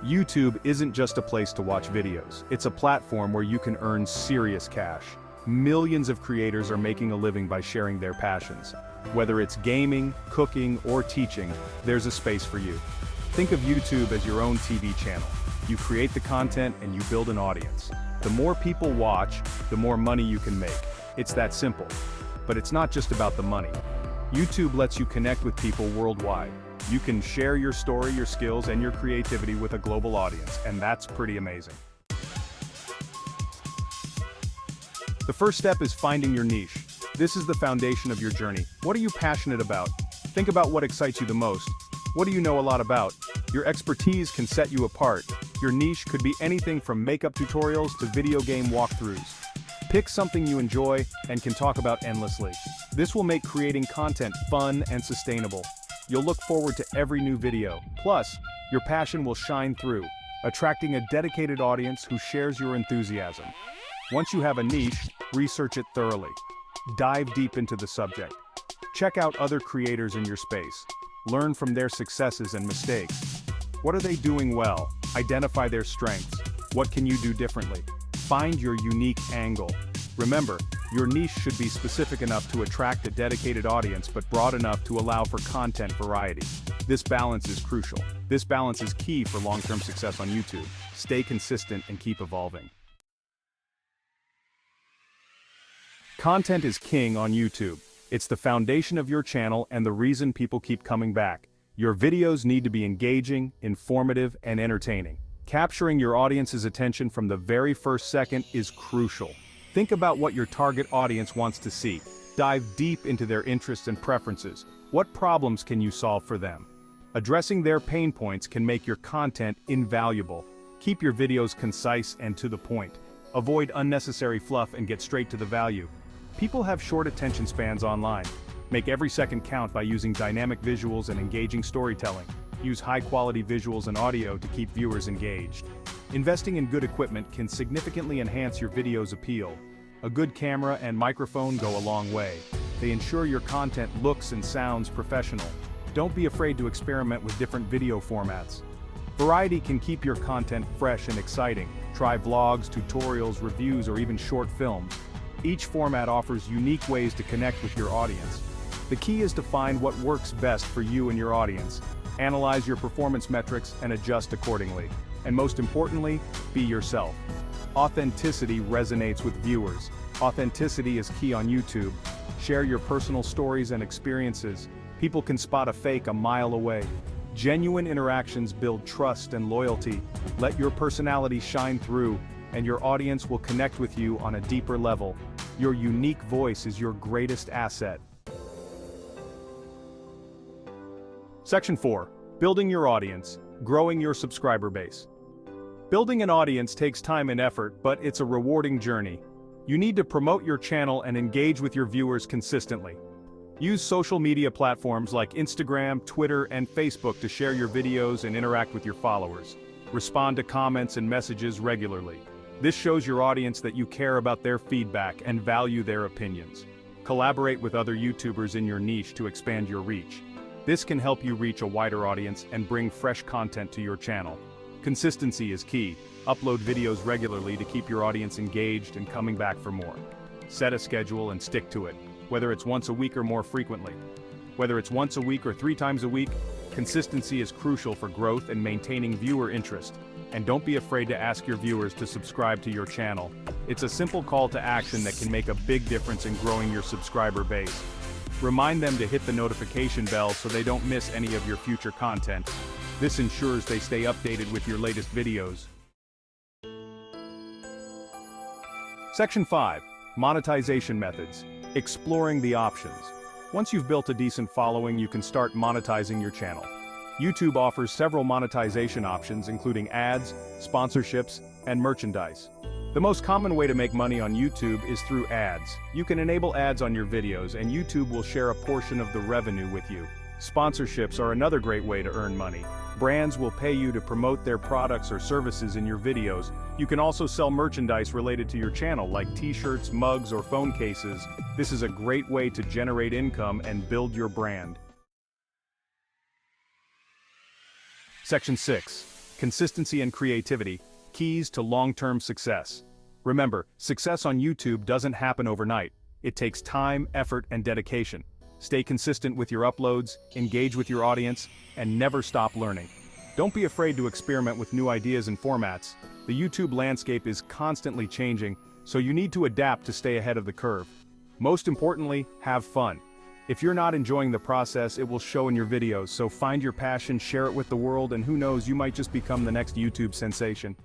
YouTube isn't just a place to watch videos, it's a platform where you can earn serious cash. Millions of creators are making a living by sharing their passions. Whether it's gaming, cooking, or teaching, there's a space for you. Think of YouTube as your own TV channel. You create the content and you build an audience. The more people watch, the more money you can make. It's that simple. But it's not just about the money. YouTube lets you connect with people worldwide. You can share your story, your skills, and your creativity with a global audience, and that's pretty amazing. The first step is finding your niche. This is the foundation of your journey. What are you passionate about? Think about what excites you the most. What do you know a lot about? Your expertise can set you apart. Your niche could be anything from makeup tutorials to video game walkthroughs. Pick something you enjoy and can talk about endlessly. This will make creating content fun and sustainable. You'll look forward to every new video. Plus, your passion will shine through, attracting a dedicated audience who shares your enthusiasm. Once you have a niche, research it thoroughly. Dive deep into the subject. Check out other creators in your space. Learn from their successes and mistakes. What are they doing well? Identify their strengths. What can you do differently? Find your unique angle. Remember, your niche should be specific enough to attract a dedicated audience but broad enough to allow for content variety. This balance is crucial. This balance is key for long-term success on YouTube. Stay consistent and keep evolving. Content is king on YouTube. It's the foundation of your channel and the reason people keep coming back. Your videos need to be engaging, informative, and entertaining. Capturing your audience's attention from the very first second is crucial. Think about what your target audience wants to see. Dive deep into their interests and preferences. What problems can you solve for them? Addressing their pain points can make your content invaluable. Keep your videos concise and to the point. Avoid unnecessary fluff and get straight to the value. People have short attention spans online. Make every second count by using dynamic visuals and engaging storytelling. Use high-quality visuals and audio to keep viewers engaged. Investing in good equipment can significantly enhance your video's appeal. A good camera and microphone go a long way. They ensure your content looks and sounds professional. Don't be afraid to experiment with different video formats. Variety can keep your content fresh and exciting. Try vlogs, tutorials, reviews, or even short films. Each format offers unique ways to connect with your audience. The key is to find what works best for you and your audience. Analyze your performance metrics and adjust accordingly. And most importantly, be yourself. Authenticity resonates with viewers. Authenticity is key on YouTube. Share your personal stories and experiences. People can spot a fake a mile away. Genuine interactions build trust and loyalty. Let your personality shine through, and your audience will connect with you on a deeper level. Your unique voice is your greatest asset. Section 4. Building your audience. Growing your subscriber base. Building an audience takes time and effort, but it's a rewarding journey. You need to promote your channel and engage with your viewers consistently. Use social media platforms like Instagram, Twitter, and Facebook to share your videos and interact with your followers. Respond to comments and messages regularly. This shows your audience that you care about their feedback and value their opinions. Collaborate with other YouTubers in your niche to expand your reach. This can help you reach a wider audience and bring fresh content to your channel. Consistency is key. Upload videos regularly to keep your audience engaged and coming back for more. Set a schedule and stick to it, whether it's once a week or more frequently. Whether it's once a week or 3 times a week, consistency is crucial for growth and maintaining viewer interest. And don't be afraid to ask your viewers to subscribe to your channel. It's a simple call to action that can make a big difference in growing your subscriber base. Remind them to hit the notification bell so they don't miss any of your future content. This ensures they stay updated with your latest videos. Section 5. Monetization methods. Exploring the options. Once you've built a decent following, you can start monetizing your channel. YouTube offers several monetization options, including ads, sponsorships, and merchandise. The most common way to make money on YouTube is through ads. You can enable ads on your videos, and YouTube will share a portion of the revenue with you. Sponsorships are another great way to earn money. Brands will pay you to promote their products or services in your videos. You can also sell merchandise related to your channel, like t-shirts, mugs, or phone cases. This is a great way to generate income and build your brand. Section 6. Consistency and creativity, keys to long-term success. Remember, success on YouTube doesn't happen overnight. It takes time, effort, and dedication. Stay consistent with your uploads, engage with your audience, and never stop learning. Don't be afraid to experiment with new ideas and formats. The YouTube landscape is constantly changing, so you need to adapt to stay ahead of the curve. Most importantly, have fun. If you're not enjoying the process, it will show in your videos, so find your passion, share it with the world, and who knows, you might just become the next YouTube sensation.